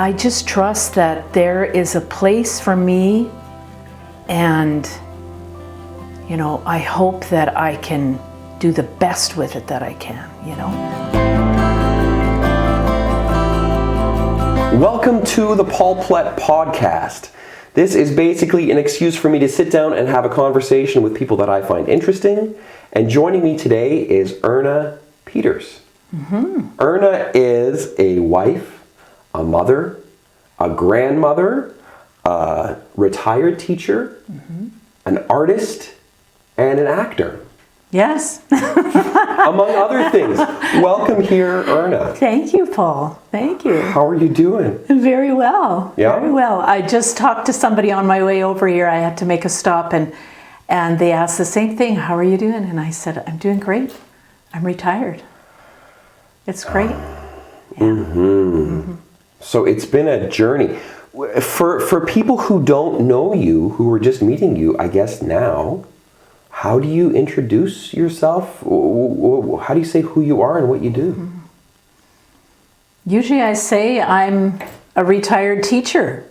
I just trust that there is a place for me, and I hope that I can do the best with it that I can, Welcome to the Paul Plett podcast. This is basically an excuse for me to sit down and have a conversation with people that I find interesting. And joining me today is Erna Peters. Erna is a wife, a mother, a grandmother, a retired teacher, an artist, and an actor. Yes. Among other things. Welcome here, Erna. Thank you, Paul. Thank you. How are you doing? Very well. Yeah? Very well. I just talked to somebody on my way over here. I had to make a stop, and they asked the same thing. How are you doing? And I said, I'm doing great. I'm retired. It's great. So it's been a journey. For people who don't know you, who are just meeting you, I guess now, how do you introduce yourself? How do you say who you are and what you do? Usually I say I'm a retired teacher.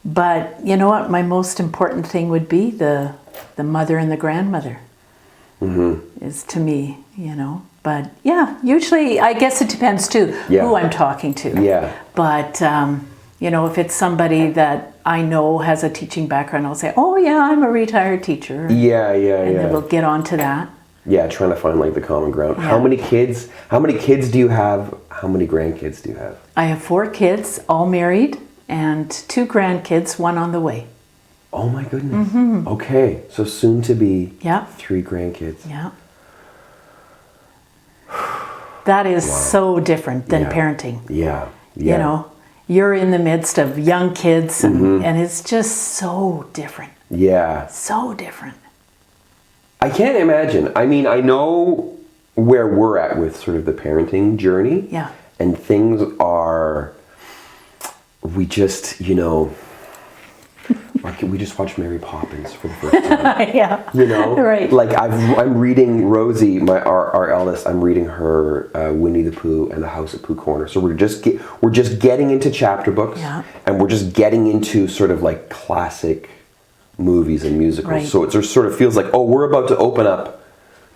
But you know what? My most important thing would be the mother and the grandmother is to me, But yeah, usually I guess it depends too who I'm talking to. Yeah. But, if it's somebody that I know has a teaching background, I'll say, oh yeah, I'm a retired teacher. Yeah. And then we'll get on to that. Yeah, trying to find the common ground. Yeah. How many kids do you have? How many grandkids do you have? I have 4 kids, all married, and 2 grandkids, 1 on the way. Oh my goodness. Okay, so soon to be 3 grandkids. Yeah. That is so different than parenting. Yeah. You're in the midst of young kids, and it's just so different. Yeah. So different. I can't imagine. I mean, I know where we're at with sort of the parenting journey. Yeah. And things are, we just, we just watched Mary Poppins for the first time. Yeah. Right. I'm reading Rosie, our eldest. I'm reading her Winnie the Pooh and the House at Pooh Corner. So we're just getting into chapter books, and we're just getting into sort of classic movies and musicals. Right. So it just sort of feels like, we're about to open up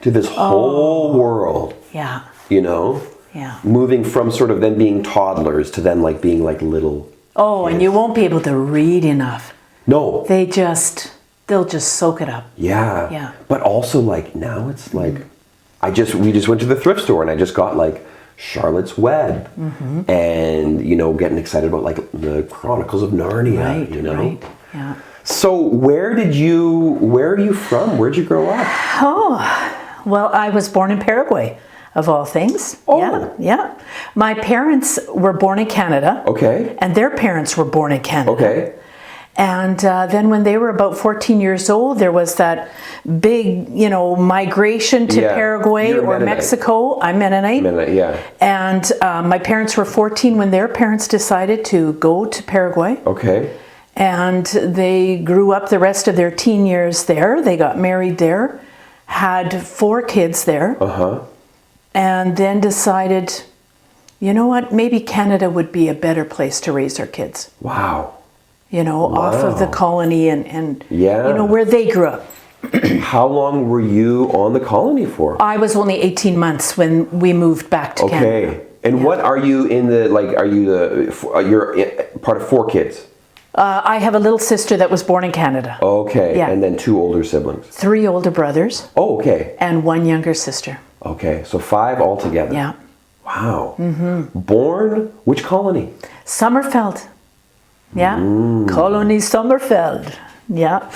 to this whole world. Yeah. Yeah. Moving from sort of then being toddlers to then being little. Oh, and you won't be able to read enough. No. They'll just soak it up. Yeah. Yeah. But also now it's we just went to the thrift store and I just got Charlotte's Web and getting excited about the Chronicles of Narnia, Right. Yeah. So where are you from? Where'd you grow up? Oh, well, I was born in Paraguay, of all things. Oh. Yeah. My parents were born in Canada. Okay. And their parents were born in Canada. Okay. And then when they were about 14 years old, there was that big, migration to Paraguay or Mexico. I'm Mennonite. Mennonite, yeah. And my parents were 14 when their parents decided to go to Paraguay. Okay. And they grew up the rest of their teen years there. They got married there, had 4 kids there. And then decided, you know what, maybe Canada would be a better place to raise our kids. Wow. Off of the colony and where they grew up. How long were you on the colony for? I was only 18 months when we moved back to Canada. Okay. And what are you in the, you're part of 4 kids? I have a little sister that was born in Canada. Okay. Yeah. And then 2 older siblings? 3 older brothers. Oh, okay. And 1 younger sister. Okay. So 5 altogether. Yeah. Wow. Born, which colony? Summerfeld. Yeah. Colony Summerfeld. Yeah.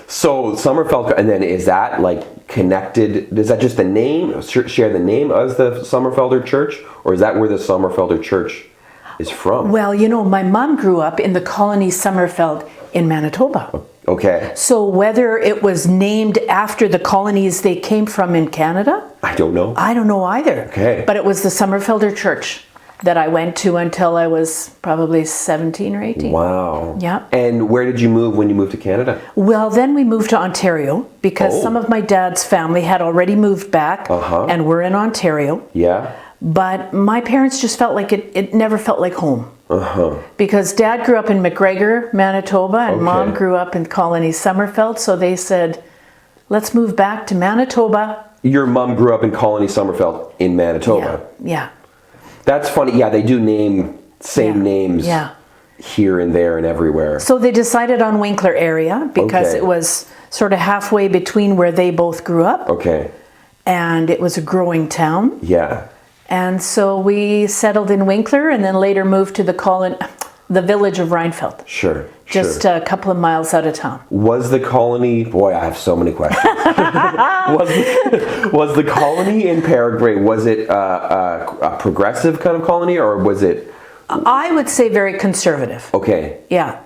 So Summerfeld, and then is that connected? Is that just the name? Share the name of the Summerfelder Church, or is that where the Summerfelder Church is from? Well, my mom grew up in the colony Summerfeld in Manitoba. Okay. So whether it was named after the colonies they came from in Canada, I don't know. I don't know either. Okay. But it was the Summerfelder Church that I went to until I was probably 17 or 18. Wow. Yeah. And where did you move when you moved to Canada? Well, then we moved to Ontario because some of my dad's family had already moved back and were in Ontario. Yeah. But my parents just felt like it never felt like home. Because Dad grew up in McGregor, Manitoba, and Mom Okay. grew up in Colony Summerfeld. So they said, let's move back to Manitoba. Your mom grew up in Colony Summerfeld in Yeah, Manitoba. yeah, That's funny. Yeah, they do name same Yeah. names Yeah. here and there and everywhere. So they decided on Winkler area because Okay. it was sort of halfway between where they both grew up, Okay. and it was a growing town. Yeah. And so we settled in Winkler, and then later moved to the village of Reinfeld, Sure. just sure. a couple of miles out of town. Was the colony? Boy, I have so many questions. was the colony in Paraguay? Was it a progressive kind of colony, or was it? I would say very conservative. Okay. Yeah.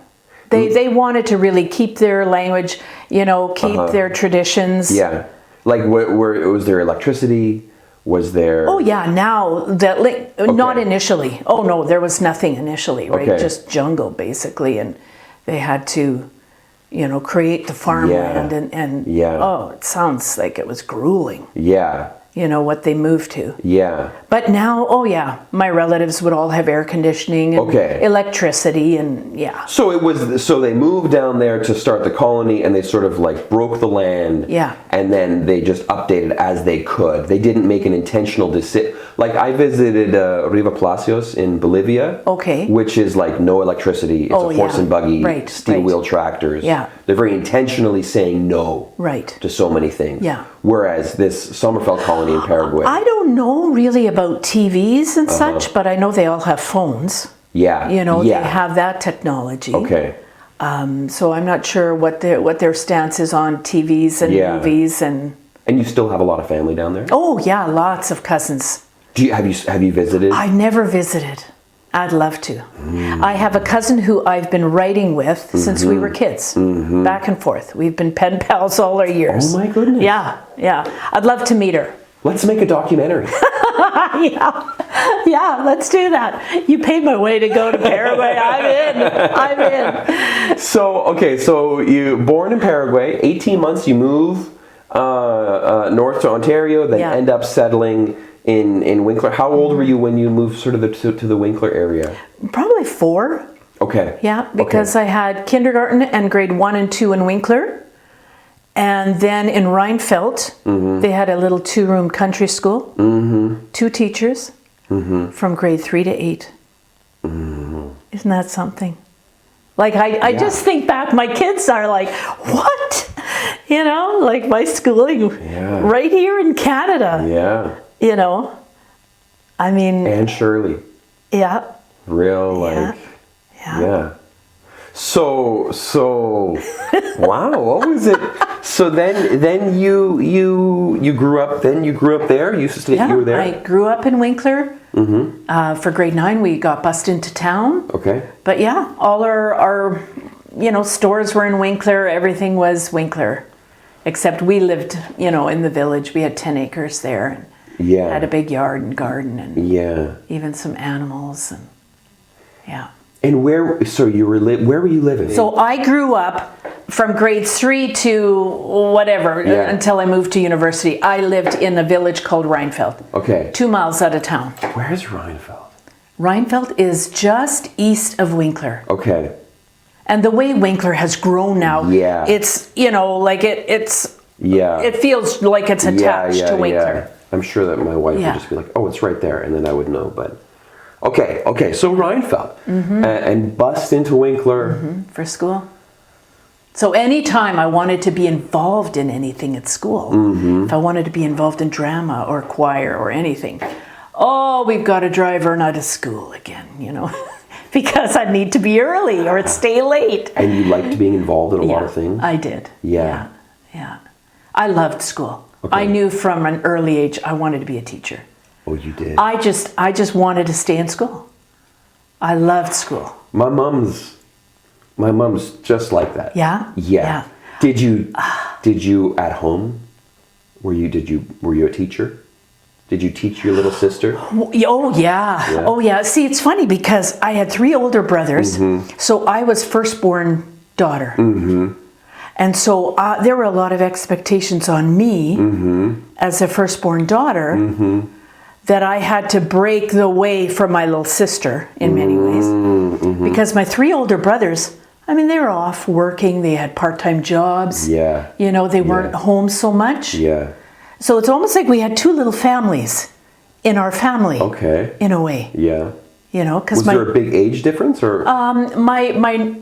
They wanted to really keep their language, keep their traditions. Yeah. Like, was there electricity? Was there? Oh yeah, now that not initially. Oh no, there was nothing initially, right? Okay. Just jungle basically, and they had to, create the farmland and Yeah. oh, it sounds like it was grueling. Yeah. What they moved to. Yeah. But now, oh yeah, my relatives would all have air conditioning and Okay. electricity and yeah. So they moved down there to start the colony, and they sort of like broke the land. Yeah. And then they just updated as they could. They didn't make an intentional decision. Like, I visited Riva Palacios in Bolivia. Okay. Which is like no electricity. It's Oh, a horse yeah. and buggy, Right, steel right. wheel tractors. Yeah. They're very intentionally saying no. Right. To so many things. Yeah. Whereas this Summerfeld colony in Paraguay. I don't know really about TVs and such, but I know they all have phones. Yeah. They Yeah. have that technology. Okay. So I'm not sure what their stance is on TVs and Yeah. movies and. And you still have a lot of family down there? Oh yeah, lots of cousins. Have you visited? I never visited. I'd love to. I have a cousin who I've been writing with since we were kids, back and forth. We've been pen pals all our years. Oh my goodness. Yeah. I'd love to meet her. Let's make a documentary. Yeah, let's do that. You paid my way to go to Paraguay. I'm in. So you born in Paraguay, 18 months, you move north to Ontario, then Yeah. end up settling in Winkler. How old were you when you moved sort of to the Winkler area? Probably 4. Okay. Yeah, because I had kindergarten and grade 1 and 2 in Winkler. And then in Reinfeld, they had a little 2-room country school. 2 teachers from grade 3 to 8. Isn't that something? Like, I just think back, my kids are like, what? Like my schooling right here in Canada. Yeah. I mean, And Shirley. yeah. Real, like, yeah. So, wow, what was it? So then you grew up there? You were there? I grew up in Winkler. For grade 9, we got bused into town. Okay. But yeah, all our stores were in Winkler. Everything was Winkler. Except we lived, in the village. We had 10 acres there. And Yeah. had a big yard and garden and Yeah. even some animals. And yeah. And where were you living? So I grew up from grade 3 to whatever until I moved to university. I lived in a village called Reinfeld. Okay. 2 miles out of town. Where's Reinfeld? Reinfeld is just east of Winkler. Okay. And the way Winkler has grown now, Yeah. it's, Yeah. it feels like it's attached to Winkler. Yeah. I'm sure that my wife would just be like, "Oh, it's right there," and then I would know. But okay. So Reinfeld and bust into Winkler For school. So anytime I wanted to be involved in anything at school, if I wanted to be involved in drama or choir or anything, we've got to drive Erna to school again, because I need to be early or stay late. And you liked being involved in a lot of things. I did. Yeah. Yeah. I loved school. Okay. I knew from an early age I wanted to be a teacher. Oh, you did. I just wanted to stay in school. I loved school. My mom's just like that. Yeah? Yeah. Did you at home? Were you a teacher? Did you teach your little sister? Oh yeah. Oh yeah. See, it's funny because I had 3 older brothers, so I was firstborn daughter. And so there were a lot of expectations on me as a firstborn daughter that I had to break the way for my little sister in many ways. Because my 3 older brothers, I mean, they were off working, they had part-time jobs. Yeah. You know, they weren't home so much. Yeah. So it's almost like we had 2 little families in our family. Okay. In a way. Yeah. You know, because Was there a big age difference, or? my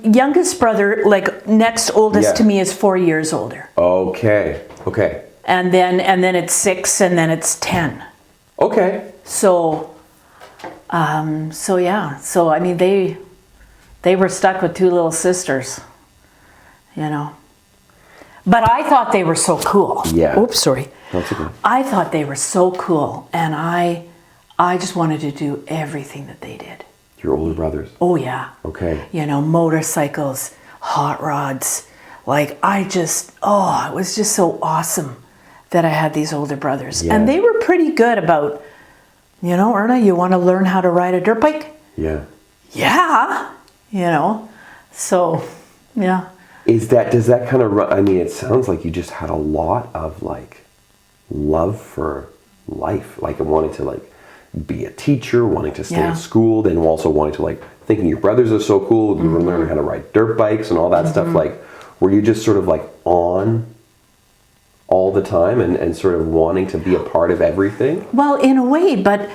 youngest brother, like next oldest to me, is 4 years older. Okay. Okay. And then it's 6, and then it's 10. Okay. So yeah. So I mean, they were stuck with 2 little sisters, you know. But I thought they were so cool. Yeah. Oops, sorry. That's okay. I thought they were so cool, and I just wanted to do everything that they did. Your older brothers? Oh yeah. Okay. You know, motorcycles, hot rods. Like it was just so awesome that I had these older brothers. Yeah. And they were pretty good about, you know, Erna, you want to learn how to ride a dirt bike? Yeah. Yeah. You know, so yeah. Does that kind of, I mean, it sounds like you just had a lot of like love for life, like wanting to like be a teacher, wanting to stay at school, then also wanting to like thinking your brothers are so cool, you were learning how to ride dirt bikes and all that stuff. Like, were you just sort of like on all the time and sort of wanting to be a part of everything? Well, in a way, but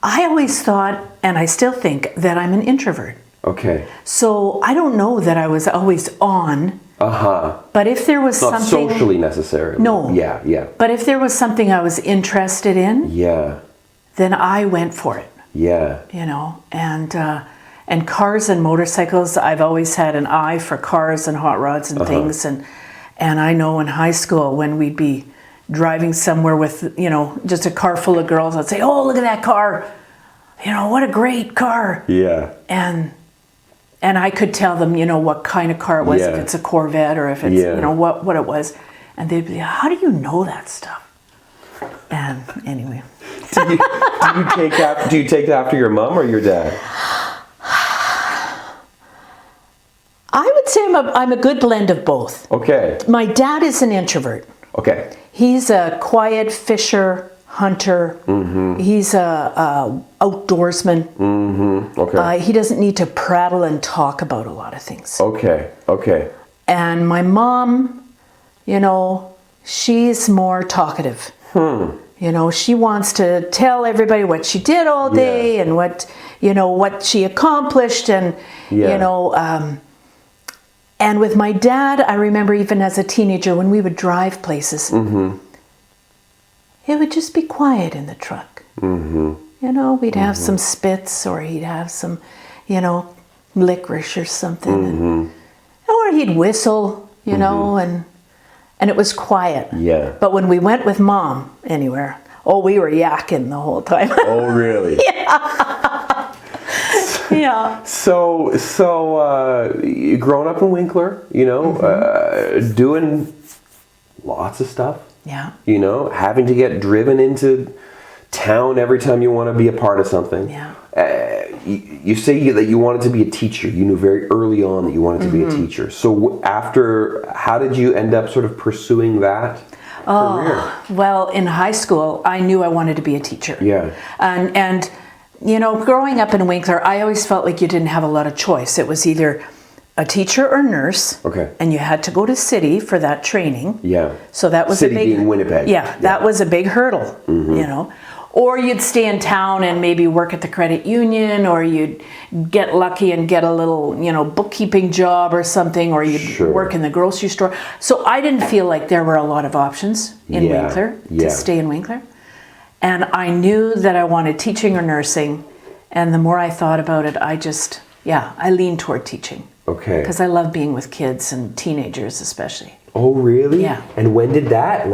I always thought, and I still think, that I'm an introvert. Okay. So I don't know that I was always on. But if there was Not something socially necessarily. No. Yeah, yeah. But if there was something I was interested in, Yeah. then I went for it. Yeah. You know, and cars and motorcycles, I've always had an eye for cars and hot rods and things. And I know in high school when we'd be driving somewhere with, you know, just a car full of girls, I'd say, oh, look at that car. You know, what a great car. Yeah. And I could tell them, you know, what kind of car it was, if it's a Corvette or if it's, you know, what it was. And they'd be like, how do you know that stuff? And anyway. Do you take after your mom or your dad? I would say I'm a good blend of both. Okay. My dad is an introvert. Okay. He's a quiet fisher, hunter. He's a outdoorsman. Okay. He doesn't need to prattle and talk about a lot of things. Okay. Okay. And my mom, you know, she's more talkative. You know, she wants to tell everybody what she did all day and what she accomplished, and you know. And with my dad, I remember even as a teenager when we would drive places, it would just be quiet in the truck. You know, we'd have some spits, or he'd have some, you know, licorice or something, or he'd whistle, you know, and it was quiet. Yeah. But when we went with mom anywhere, we were yakking the whole time. Oh, really? Yeah. So, growing up in Winkler, you know, doing lots of stuff. Yeah. You know, having to get driven into town every time you want to be a part of something. Yeah. You say that you wanted to be a teacher. You knew very early on that you wanted to be a teacher. So how did you end up sort of pursuing that career? Well, in high school, I knew I wanted to be a teacher. Yeah. And you know, growing up in Winkler, I always felt like you didn't have a lot of choice. It was either a teacher or nurse. Okay. And you had to go to city for that training. Yeah. So that was city a big... being Winnipeg. Yeah, that was a big hurdle, you know. Or you'd stay in town and maybe work at the credit union, or you'd get lucky and get a little, you know, bookkeeping job or something, or you'd work in the grocery store. So I didn't feel like there were a lot of options in Winkler to stay in Winkler. And I knew that I wanted teaching or nursing. And the more I thought about it, I leaned toward teaching. Okay. Because I love being with kids and teenagers especially. Oh, really? Yeah. And when did that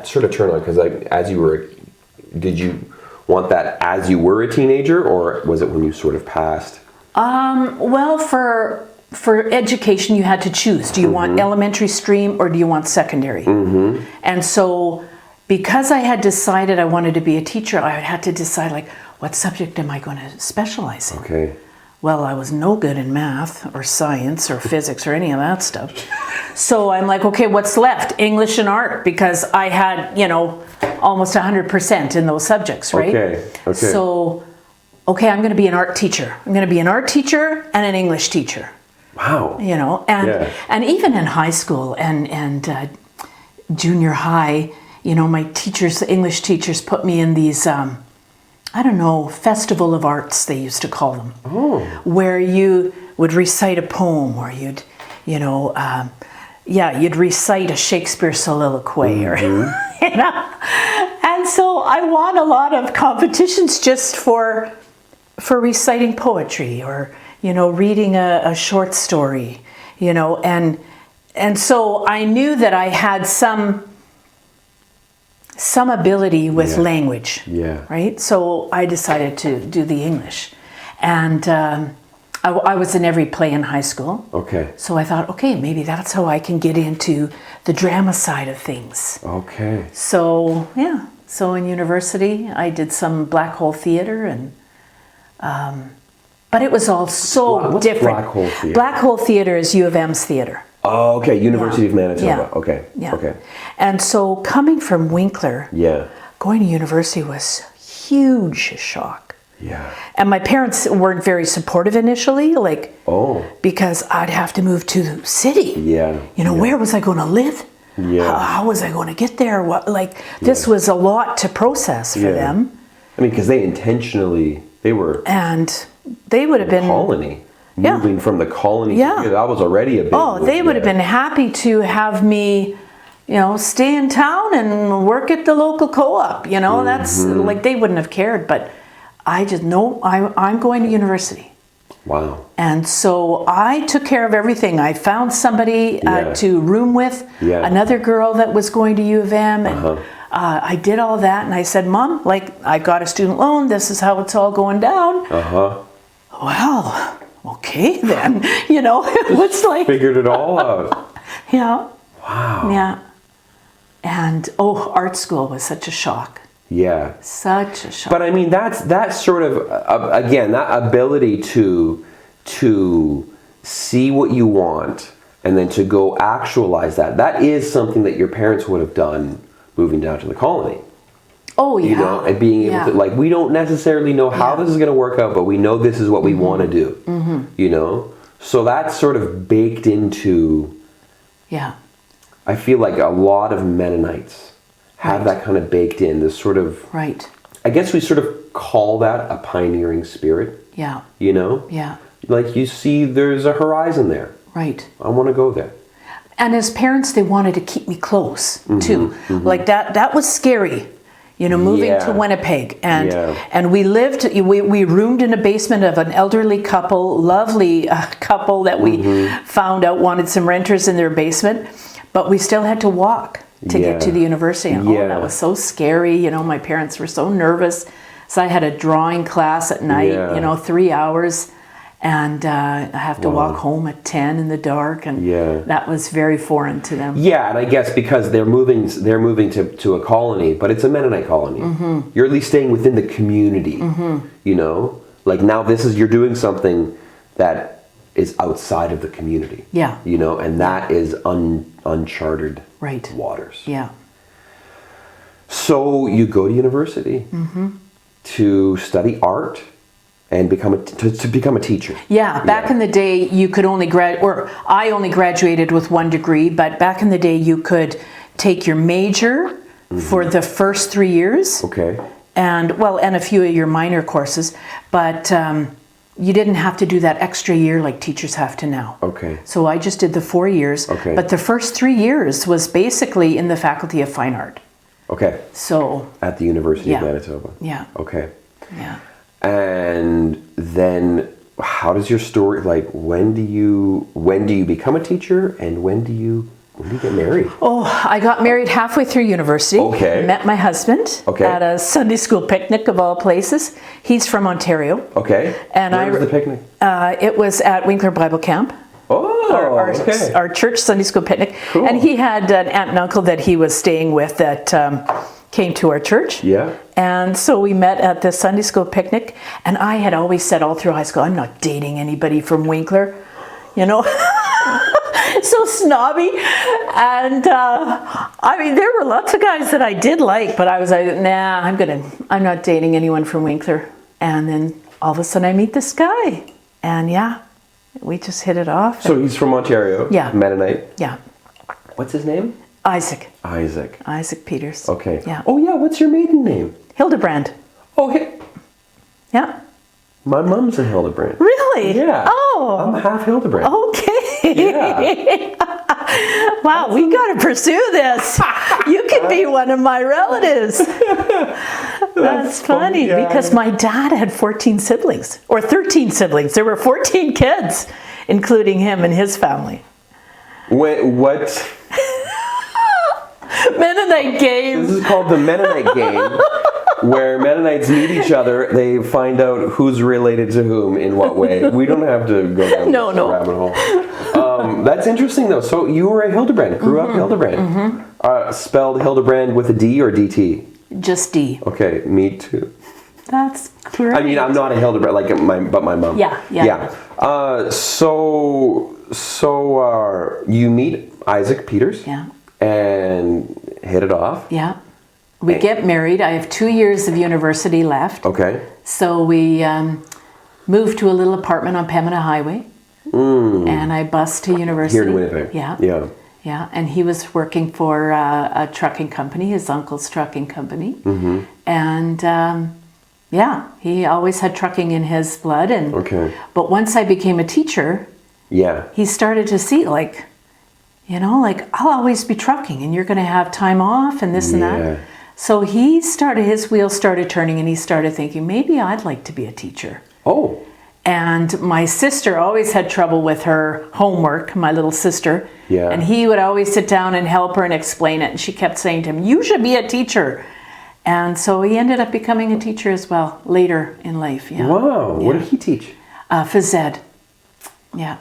sort of turn on? Because did you want that as you were a teenager, or was it when you sort of passed? Well, for education, you had to choose. Do you want elementary stream or do you want secondary? And so because I had decided I wanted to be a teacher, I had to decide, like, what subject am I going to specialize in? Okay. Well, I was no good in math or science or physics or any of that stuff. So I'm like, okay, what's left? English and art, because I had, you know, almost 100% in those subjects, right? Okay. So, I'm going to be an art teacher. I'm going to be an art teacher and an English teacher. Wow. You know, and even in high school and junior high, you know, my teachers, English teachers, put me in these, festival of arts, they used to call them, where you would recite a poem, or you'd recite a Shakespeare soliloquy, or, you know. And so I won a lot of competitions just for reciting poetry, or, you know, reading a short story, you know, and so I knew that I had some ability with language, right? So I decided to do the English, and I was in every play in high school. Okay. So I thought, okay, maybe that's how I can get into the drama side of things. Okay. So so in university I did some black hole theater, and but it was all so What's different. Black hole theater? Black hole theater is U of M's theater. Oh, okay. University of Manitoba. Yeah. Okay. Yeah. Okay. And so coming from Winkler, going to university was huge shock. Yeah. And my parents weren't very supportive initially, because I'd have to move to the city. Yeah. You know, where was I going to live? Yeah. How was I going to get there? This was a lot to process for them. I mean, because they were. And they would have been colony. Moving from the colony to here, that was already a big move. They would have been happy to have me, you know, stay in town and work at the local co-op. You know, that's like, they wouldn't have cared. But I just know I'm going to university. Wow. And so I took care of everything. I found somebody to room with, another girl that was going to U of M. And I did all that. And I said, Mom, I got a student loan. This is how it's all going down. Well, okay then. You know, it was like... Figured it all out. Yeah. Wow. Yeah. And, art school was such a shock. Yeah. Such a shock. But I mean, that's sort of, again, that ability to see what you want and then to go actualize that is something that your parents would have done moving down to the colony. Oh, yeah. You know, and being able to, we don't necessarily know how this is going to work out, but we know this is what we want to do. You know? So that's sort of baked into... Yeah. I feel like a lot of Mennonites have that kind of baked in, this sort of... Right. I guess we sort of call that a pioneering spirit. Yeah. You know? Yeah. Like, you see there's a horizon there. Right. I want to go there. And as parents, they wanted to keep me close, too. Like, that was scary. You know, moving to Winnipeg, and we lived. We roomed in a basement of an elderly couple, lovely couple that we found out wanted some renters in their basement, but we still had to walk to get to the university. And that was so scary. You know, my parents were so nervous. So I had a drawing class at night. You know, 3 hours. And I have to walk home at 10 in the dark, and that was very foreign to them. Yeah, and I guess because they're moving to a colony, but it's a Mennonite colony. You're at least staying within the community. You know, like now you're doing something that is outside of the community. Yeah, you know, and that is uncharted waters. Yeah. So you go to university to study art. And to become a teacher. Yeah, back in the day, you could only I only graduated with 1 degree, but back in the day, you could take your major for the first 3 years. Okay. And a few of your minor courses, but you didn't have to do that extra year like teachers have to now. Okay. So I just did the 4 years. Okay. But the first 3 years was basically in the Faculty of Fine Art. Okay. So. At the University of Manitoba. Yeah. Okay. Yeah. And then how does your story, like, when do you become a teacher, and when do you get married? Oh, I got married halfway through university. Okay. Met my husband at a Sunday school picnic of all places. He's from Ontario. Okay. And where was the picnic? It was at Winkler Bible Camp. Oh, our church Sunday school picnic. Cool. And he had an aunt and uncle that he was staying with that came to our church. Yeah. And so we met at the Sunday school picnic, and I had always said all through high school, I'm not dating anybody from Winkler, you know. So snobby. And I mean, there were lots of guys that I did like, but I was like, nah, I'm not dating anyone from Winkler. And then all of a sudden I meet this guy. And yeah, we just hit it off. So he's from Ontario? Yeah. Mennonite? Yeah. What's his name? Isaac Peters. Okay. Yeah. Oh yeah, what's your maiden name? Hildebrand. Oh, Yeah. my mom's a Hildebrand. Really? Yeah. Oh. I'm half Hildebrand. Okay. Yeah. Wow, we got to pursue this. You could be one of my relatives. That's funny yeah. because my dad had 14 siblings or 13 siblings. There were 14 kids, including him and his family. What? Mennonite game. This is called the Mennonite game, where Mennonites meet each other. They find out who's related to whom in what way. We don't have to go down this rabbit hole. That's interesting, though. So you were a Hildebrand, grew up Hildebrand. Spelled Hildebrand with a D or DT? Just D. Okay, me too. That's great. I mean, I'm not a Hildebrand, but my mom. Yeah. So you meet Isaac Peters. Yeah. And hit it off. Yeah. We get married. I have 2 years of university left. Okay. So we moved to a little apartment on Pembina Highway. And I bused to university. Here in Winnipeg. Yeah. Yeah. And he was working for a trucking company, his uncle's trucking company. Mm-hmm. And he always had trucking in his blood. And But once I became a teacher, he started to see I'll always be trucking and you're going to have time off and this and that. So his wheels started turning and he started thinking, maybe I'd like to be a teacher. Oh. And my sister always had trouble with her homework, my little sister. Yeah. And he would always sit down and help her and explain it. And she kept saying to him, you should be a teacher. And so he ended up becoming a teacher as well later in life. Yeah. Wow. What did he teach? Phys ed. Yeah.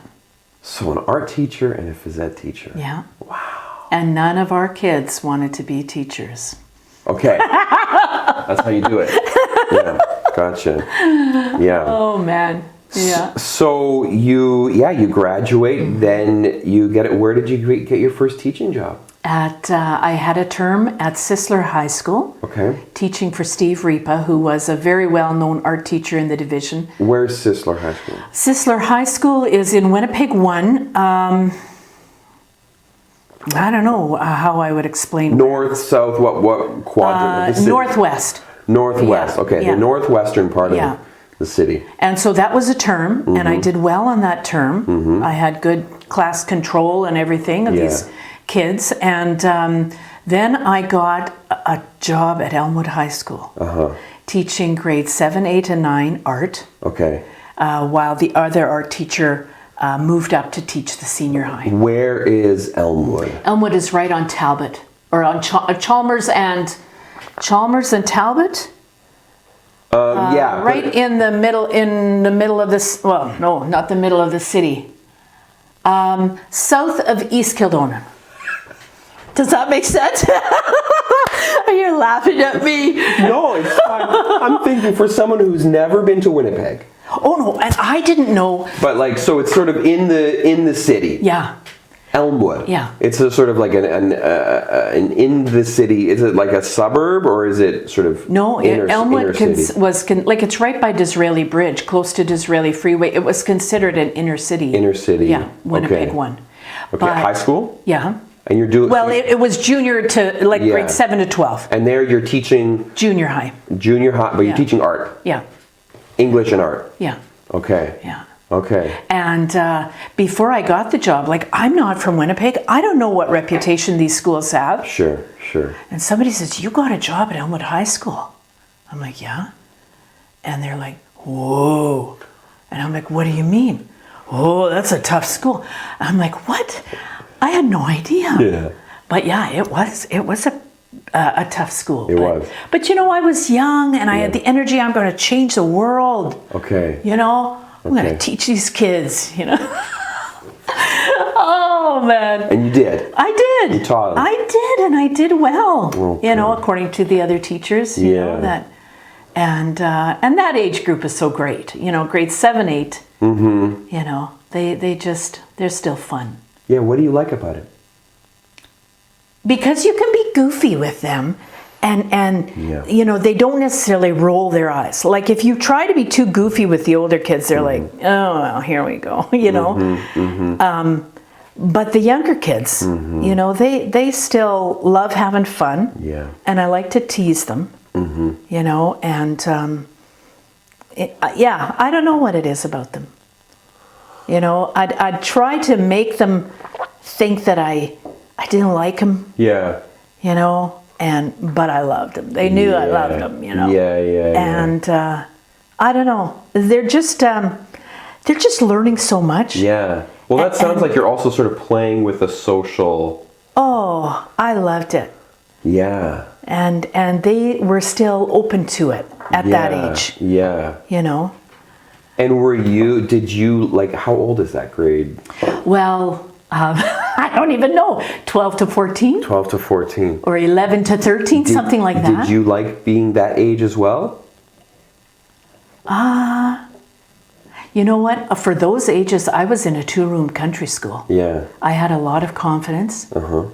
So an art teacher and a phys ed teacher. Yeah. Wow. And none of our kids wanted to be teachers. Okay. That's how you do it. Yeah. Gotcha. Yeah. Oh man. Yeah. So you graduate, then you get it. Where did you get your first teaching job? I had a term at Sisler High School. Okay. Teaching for Steve Ripa, who was a very well-known art teacher in the division. Where's Sisler High School? Sisler High School is in Winnipeg 1. I don't know how I would explain. North, south, what quadrant? Northwest. Northwest. Yeah. Okay, the northwestern part of the city. And so that was a term, and I did well on that term. I had good class control and everything of these kids, and then I got a job at Elmwood High School, teaching grades 7, 8, and 9 art. Okay. While the other art teacher moved up to teach the senior high. Where is Elmwood? Elmwood is right on Talbot, or on Chalmers and Talbot. Right in the middle of this. Well, no, not the middle of the city. South of East Kildonan. Does that make sense? You're laughing at me. No, it's fine. I'm thinking for someone who's never been to Winnipeg. Oh no, and I didn't know. But so it's sort of in the city. Yeah. Elmwood. Yeah. It's a sort of like an in the city. Is it like a suburb or is it sort of Elmwood city? was it's right by Disraeli Bridge, close to Disraeli Freeway. It was considered an inner city. Inner city. Yeah, Winnipeg 1. Okay, but, high school? Yeah. And you're doing it was junior to grade 7 to 12. And there you're teaching junior high, but you're teaching art. Yeah. English and art. Yeah. Okay. Yeah. Okay. And before I got the job, I'm not from Winnipeg. I don't know what reputation these schools have. Sure. And somebody says, you got a job at Elmwood High School. I'm like, yeah. And they're like, whoa. And I'm like, what do you mean? Oh, that's a tough school. I'm like, what? I had no idea. Yeah. But yeah, it was a tough school. It was. But I was young and I had the energy. I'm going to change the world. Okay. I'm going to teach these kids, Oh, man. And you did. I did. You taught them. I did, and I did well. Okay. According to the other teachers, you know that. And that age group is so great. Grades 7, 8. Mm-hmm. They're still fun. Yeah, what do you like about it? because you can be goofy with them. And you know, they don't necessarily roll their eyes. Like if you try to be too goofy with the older kids, they're like, oh, well, here we go, you know. But the younger kids, you know, they still love having fun. Yeah. And I like to tease them, you know, and I don't know what it is about them. You know, I'd try to make them think that I didn't like them. Yeah. You know. But I loved them. They knew I loved them, you know. And I don't know. They're just learning so much. Yeah. Well, that sounds like you're also sort of playing with a social. Oh, I loved it. Yeah. And they were still open to it at that age. Yeah. You know. And did you like? How old is that grade? Well. I don't even know, 12 to 14? 12 to 14. Or 11 to 13, something like that. Did you like being that age as well? You know what? For those ages, I was in a 2-room country school. Yeah. I had a lot of confidence. You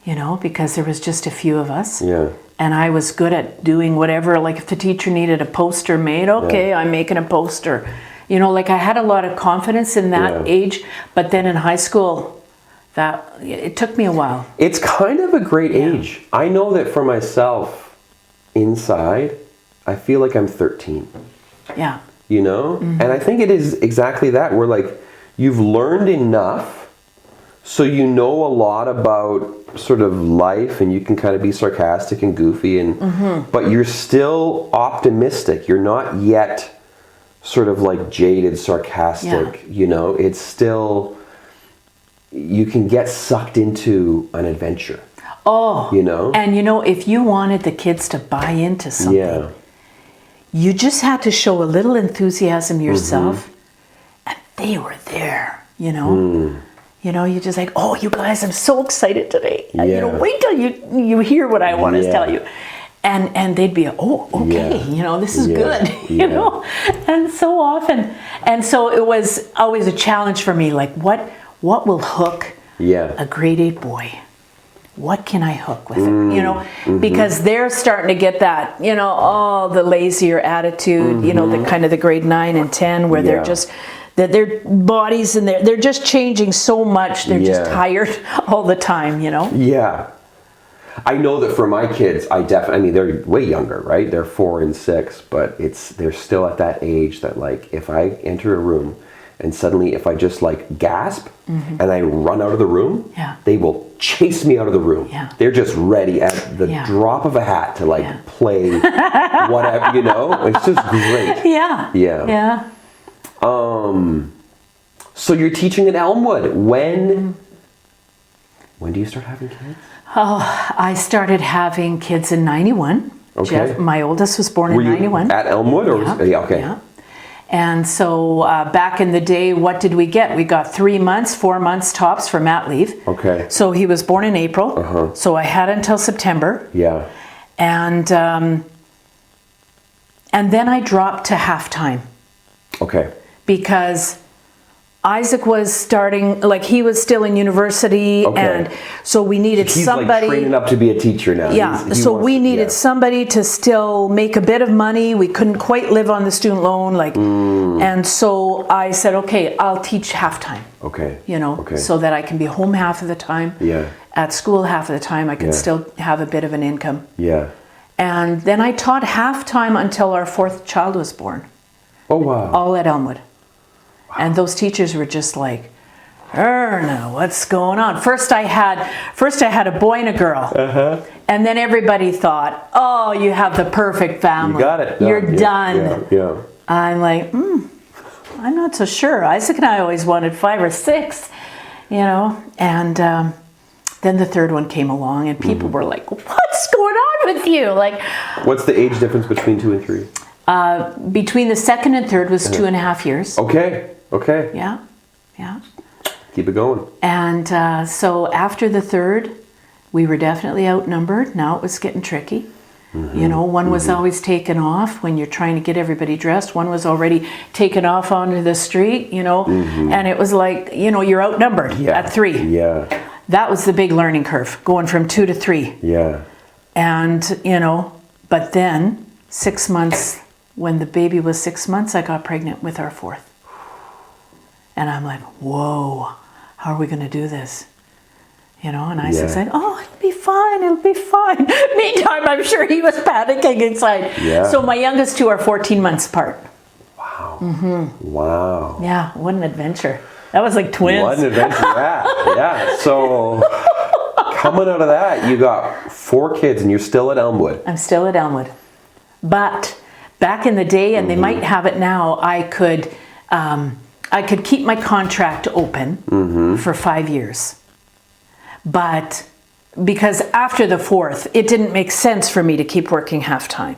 know, because there was just a few of us. Yeah. And I was good at doing whatever, like if the teacher needed a poster made, okay, I'm making a poster. You know, like I had a lot of confidence in that age, but then in high school, it took me a while. It's kind of a great age. I know that for myself, inside, I feel like I'm 13. Yeah. You know? And I think it is exactly that, where like you've learned enough so you know a lot about sort of life and you can kind of be sarcastic and goofy but you're still optimistic. You're not yet sort of like jaded, sarcastic, you know, it's still, you can get sucked into an adventure. Oh, you know? And you know, if you wanted the kids to buy into something, you just had to show a little enthusiasm yourself and they were there, you know? You know, you're just like, oh, you guys, I'm so excited today. You know, wait till you hear what I want to tell you. And they'd be, oh, okay, you know, this is good, you know, and so often. And so it was always a challenge for me, like what will hook a grade 8 boy? What can I hook with it, you know? Because they're starting to get that, you know, the lazier attitude, you know, the kind of the grade 9 and 10 where they're just, that their bodies and they're just changing so much, they're just tired all the time, you know? Yeah. I know that for my kids, I mean, they're way younger, right? They're 4 and 6, but they're still at that age that like, if I enter a room and suddenly if I just like gasp and I run out of the room, they will chase me out of the room. They're just ready at the drop of a hat to like play whatever, you know? It's just great. Yeah. So you're teaching in Elmwood. When do you start having kids? Oh, I started having kids in 91. Okay. Jeff, my oldest was born in 91. At Elmwood? Or Yeah. And so back in the day, what did we get? We got 3 months, 4 months tops for mat leave. Okay. So he was born in April. So I had until September. Yeah. And then I dropped to half-time. Okay. Because Isaac was starting, like he was still in university, and so we needed somebody. He's like training up to be a teacher now. Yeah, so we needed somebody to still make a bit of money. We couldn't quite live on the student loan, like, and so I said, okay, I'll teach halftime. Okay. You know, so that I can be home half of the time. Yeah. At school half of the time, I can still have a bit of an income. Yeah. And then I taught halftime until our 4th child was born. Oh wow! All at Elmwood. And those teachers were just like, Erna, what's going on? First I had a boy and a girl. And then everybody thought, oh, you have the perfect family. You got it. You're done. Yeah. I'm like, I'm not so sure. Isaac and I always wanted 5 or 6, you know. And then the 3rd one came along and people were like, what's going on with you? Like, what's the age difference between 2 and 3? Between the 2nd and 3rd was 2.5 years. Okay. Yeah. Keep it going. And so after the 3rd, we were definitely outnumbered. Now it was getting tricky. You know, one was always taken off when you're trying to get everybody dressed. One was already taken off onto the street, you know. And it was like, you know, you're outnumbered at 3. Yeah. that was the big learning curve, going from 2 to 3. Yeah. And, you know, but then 6 months, when the baby was 6 months, I got pregnant with our 4th. And I'm like, whoa, how are we going to do this? You know, and Isaac said, oh, it'll be fine, it'll be fine. Meantime, I'm sure he was panicking inside. Yeah. So my youngest 2 are 14 months apart. Wow. Mm-hmm. Wow. Yeah, what an adventure. That was like twins. What an adventure, yeah. So coming out of that, you got 4 kids and you're still at Elmwood. I'm still at Elmwood. But back in the day, and they might have it now, I could keep my contract open for 5 years. But because after the 4th, it didn't make sense for me to keep working half-time.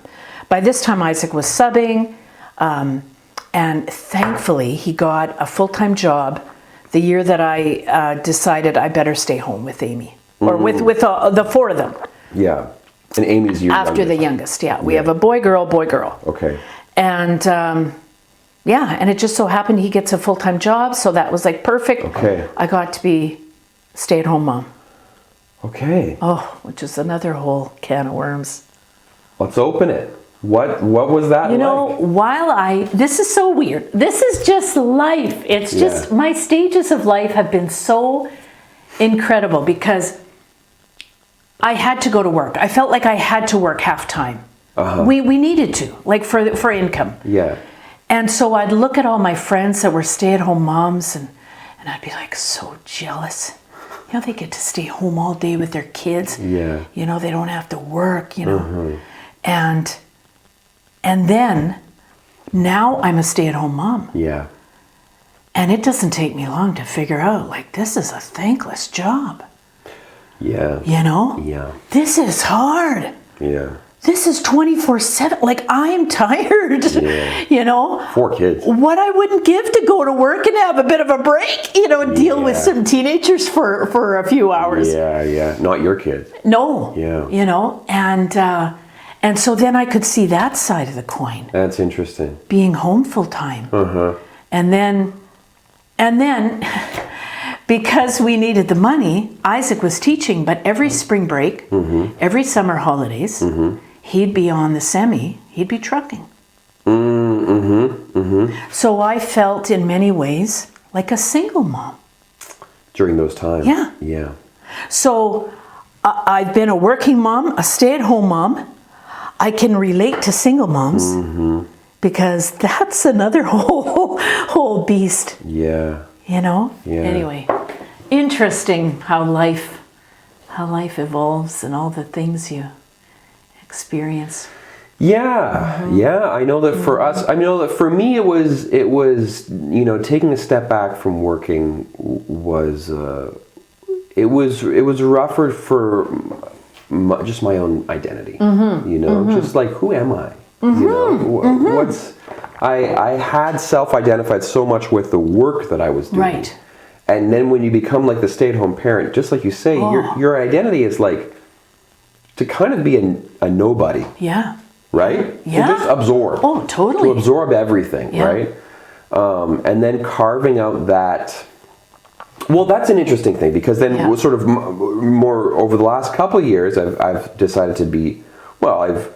By this time, Isaac was subbing, and thankfully, he got a full-time job the year that I decided I better stay home with Amy, or with the 4 of them. Yeah, and Amy's your After youngest. the youngest, yeah. We have a boy, girl, boy, girl. Okay. And yeah, and it just so happened he gets a full-time job, so that was like perfect. Okay. I got to be stay-at-home mom. Okay. Oh, which is another whole can of worms. Let's open it. What was that You know, like? this is so weird. This is just life. It's just, my stages of life have been so incredible because I had to go to work. I felt like I had to work half-time. We needed to, like for income. Yeah. And so I'd look at all my friends that were stay-at-home moms and I'd be like so jealous. You know, they get to stay home all day with their kids. Yeah. You know, they don't have to work, you know. And then now I'm a stay-at-home mom. Yeah. And it doesn't take me long to figure out, like, this is a thankless job. Yeah. You know? Yeah. This is hard. Yeah. This is 24/7. Like, I'm tired. Yeah. You know? 4 kids. What I wouldn't give to go to work and have a bit of a break, you know, deal with some teenagers for a few hours. Yeah, yeah. Not your kids. No. Yeah. You know? And so then I could see that side of the coin. That's interesting. Being home full time. And then because we needed the money, Isaac was teaching, but every spring break, every summer holidays, he'd be on the semi, he'd be trucking. So I felt in many ways like a single mom. During those times. Yeah. Yeah. So I've been a working mom, a stay-at-home mom. I can relate to single moms because that's another whole beast. Yeah. You know? Yeah. Anyway, interesting how life evolves and all the things you experience. Yeah, yeah. I know that for us, I know that for me, it was, you know, taking a step back from working was, it was rougher for just my own identity. You know, just like, who am I? You know, I had self-identified so much with the work that I was doing. Right. And then when you become like the stay-at-home parent, just like you say, your identity is like to kind of be a nobody. Yeah. Right? Yeah. To just absorb. Oh, totally. To absorb everything, right? And then carving out that... Well, that's an interesting thing because then sort of more over the last couple of years, I've decided to be... Well, I've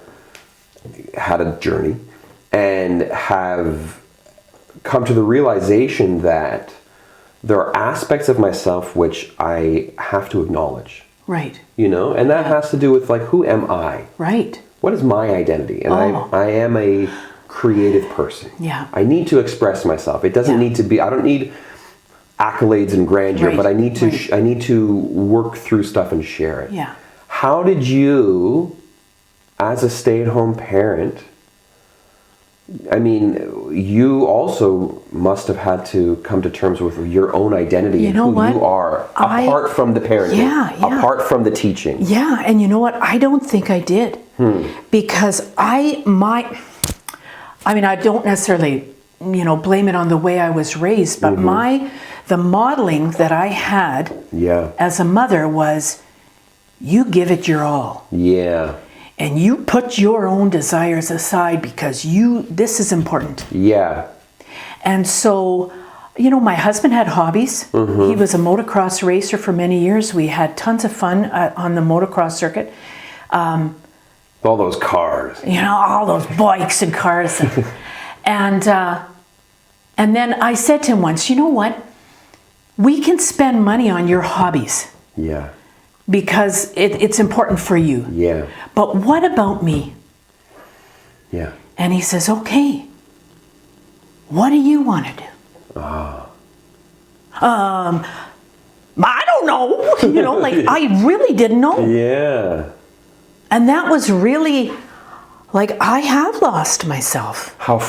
had a journey and have come to the realization that there are aspects of myself which I have to acknowledge. Right. You know, and that has to do with like, who am I? Right. What is my identity? And I am a creative person. Yeah. I need to express myself. It doesn't need to be, I don't need accolades and grandeur, but I need to I need to work through stuff and share it. Yeah. How did you, as a stay-at-home parent, I mean, you also must have had to come to terms with your own identity and who you are, apart from the parenting, apart from the teaching. Yeah, and you know what? I don't think I did. Because I don't necessarily, you know, blame it on the way I was raised, but the modeling that I had as a mother was, you give it your all. Yeah. And you put your own desires aside because this is important. Yeah. And so, You know, my husband had hobbies. He was a motocross racer for many years. We had tons of fun on the motocross circuit. All those cars. You know, all those bikes and cars. And then I said to him once, you know what? We can spend money on your hobbies. Yeah. Because it's important for you. Yeah. But what about me? Yeah. And he says, okay, what do you want to do? I don't know. You know, like I really didn't know. Yeah. And that was really, like, I have lost myself. How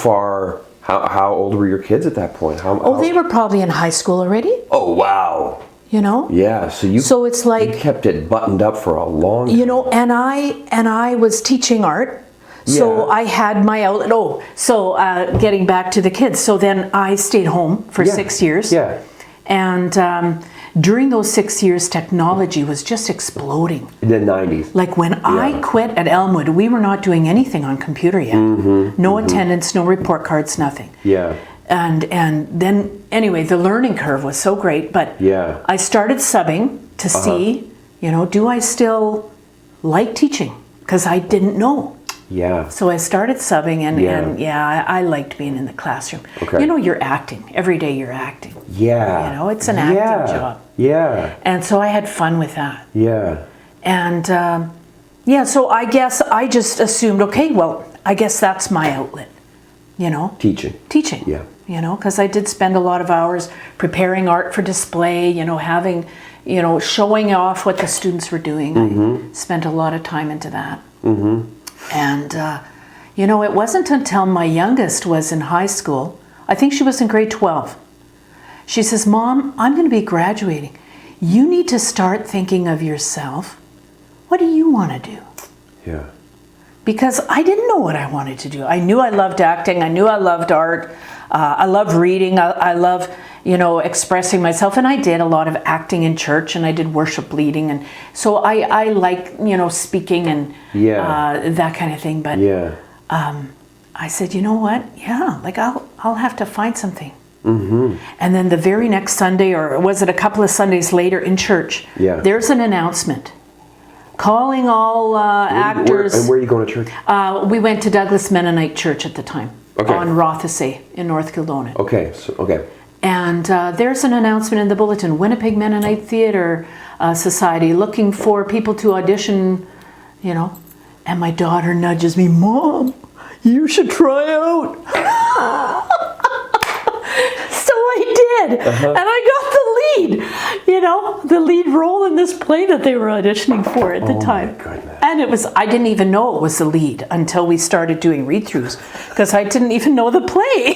old were your kids at that point? They were probably in high school already. Oh, wow. You know? Yeah, so it's like, you kept it buttoned up for a long time. You know, and I was teaching art. So Yeah. I had my outlet. Getting back to the kids. So then I stayed home for 6 years. Yeah. And during those 6 years, technology was just exploding. In the 90s. Like when I quit at Elmwood, we were not doing anything on computer yet. No attendance, no report cards, nothing. Yeah. And then, anyway, the learning curve was so great. But I started subbing to see, you know, do I still like teaching? Because I didn't know. Yeah. So I started subbing, and I liked being in the classroom. Okay. You know, you're acting. Every day you're acting. Yeah. You know, it's an acting job. Yeah. And so I had fun with that. Yeah. And so I guess I just assumed, okay, well, I guess that's my outlet, you know? Teaching. Yeah. You know, because I did spend a lot of hours preparing art for display, you know, having, you know, showing off what the students were doing. I spent a lot of time into that. And, you know, it wasn't until my youngest was in high school, I think she was in grade 12. She says, Mom, I'm going to be graduating. You need to start thinking of yourself. What do you want to do? Yeah. Because I didn't know what I wanted to do. I knew I loved acting. I knew I loved art. I love reading. I love, you know, expressing myself. And I did a lot of acting in church, and I did worship leading. And so I like, you know, speaking and that kind of thing. But I said, you know what? Yeah, like I'll have to find something. And then the very next Sunday, or was it a couple of Sundays later in church, there's an announcement calling all actors. And where are you going to church? We went to Douglas Mennonite Church at the time, Okay. on Rothesay in North Kildonan. Okay, And there's an announcement in the bulletin, Winnipeg Mennonite Theatre Society looking for people to audition, you know. And my daughter nudges me, Mom, you should try out. So I did. And I got the lead, you know, the lead role in this play that they were auditioning for at the time. My goodness. And I didn't even know it was the lead until we started doing read-throughs, because I didn't even know the play.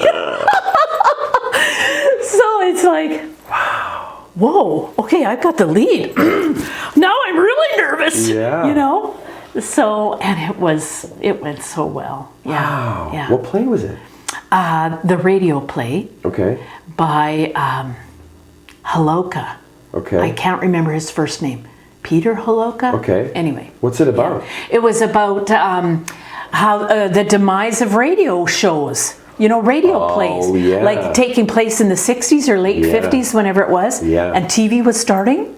So it's like, wow, whoa, okay, I've got the lead. Now I'm really nervous, you know? So, and it went so well. Wow. Yeah. What play was it? The radio play. Okay. By Holoka. Okay. I can't remember his first name. Peter Holoka? Okay. Anyway. What's it about? It was about how the demise of radio shows. You know, radio plays. Yeah. Like taking place in the 60s or late 50s, whenever it was. Yeah. And TV was starting.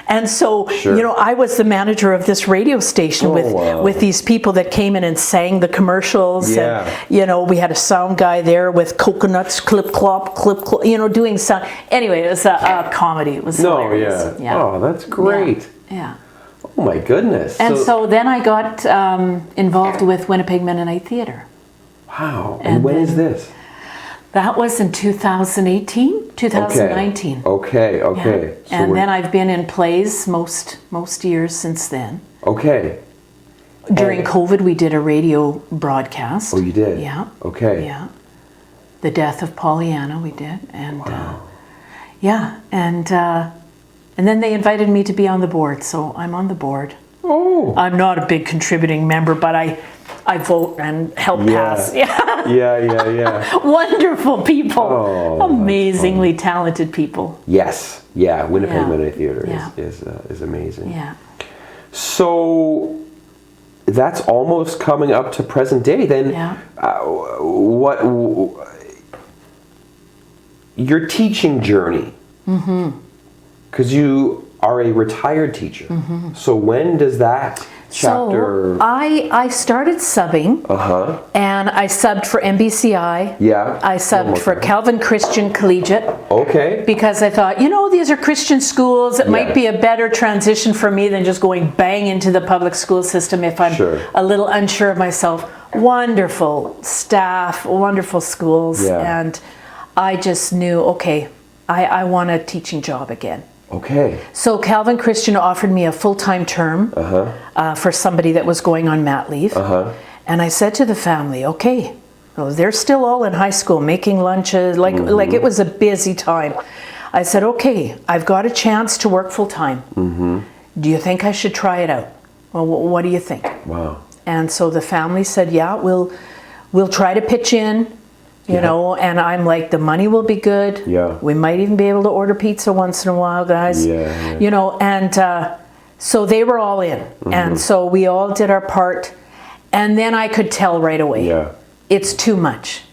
And so, you know, I was the manager of this radio station with these people that came in and sang the commercials. Yeah. And, you know, we had a sound guy there with coconuts, clip clop, you know, doing sound. Anyway, it was a comedy. It was hilarious. Yeah. Oh, that's great. Yeah. Oh my goodness. And so then I got involved with Winnipeg Mennonite Theatre. Wow. And when is this? That was in 2018, 2019. Okay. Yeah. So and then I've been in plays most years since then. Okay. During COVID, we did a radio broadcast. Oh, you did? Yeah. Okay. Yeah. The Death of Pollyanna, we did, and and then they invited me to be on the board, so I'm on the board. Oh. I'm not a big contributing member, but I vote and help pass. Yeah. Wonderful people. Oh, amazingly talented people. Yes. Yeah. Winnipeg Mennonite Theatre is amazing. Yeah. So that's almost coming up to present day. Then, your teaching journey, because you are a retired teacher. So when does that chapter? So I started subbing, and I subbed for MBCI. Yeah. I subbed for Calvin Christian Collegiate. Okay. Because I thought, these are Christian schools. It might be a better transition for me than just going bang into the public school system if I'm a little unsure of myself. Wonderful staff, wonderful schools, and I just knew, okay, I want a teaching job again. Okay. So Calvin Christian offered me a full-time term for somebody that was going on mat leave. And I said to the family, okay, well, they're still all in high school making lunches, like it was a busy time. I said, okay, I've got a chance to work full-time. Do you think I should try it out? Well, what do you think? Wow. And so the family said, yeah, we'll try to pitch in. And I'm like, the money will be good. Yeah. We might even be able to order pizza once in a while, guys. And so they were all in. And so we all did our part. And then I could tell right away, it's too much.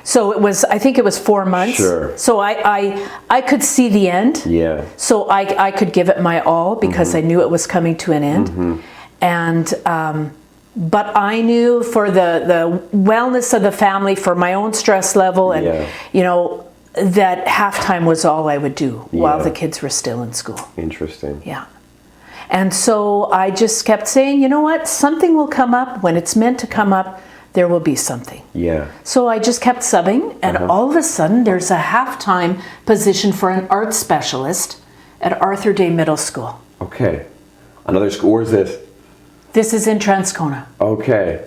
So I think it was 4 months. Sure. So I could see the end. Yeah. So I could give it my all because I knew it was coming to an end. And, but I knew for the wellness of the family, for my own stress level, and that halftime was all I would do while the kids were still in school. Interesting. Yeah. And so I just kept saying, you know what, something will come up. When it's meant to come up, there will be something. Yeah. So I just kept subbing, and all of a sudden there's a halftime position for an art specialist at Arthur Day Middle School. Okay. Another school. Where's this? This is in Transcona. Okay.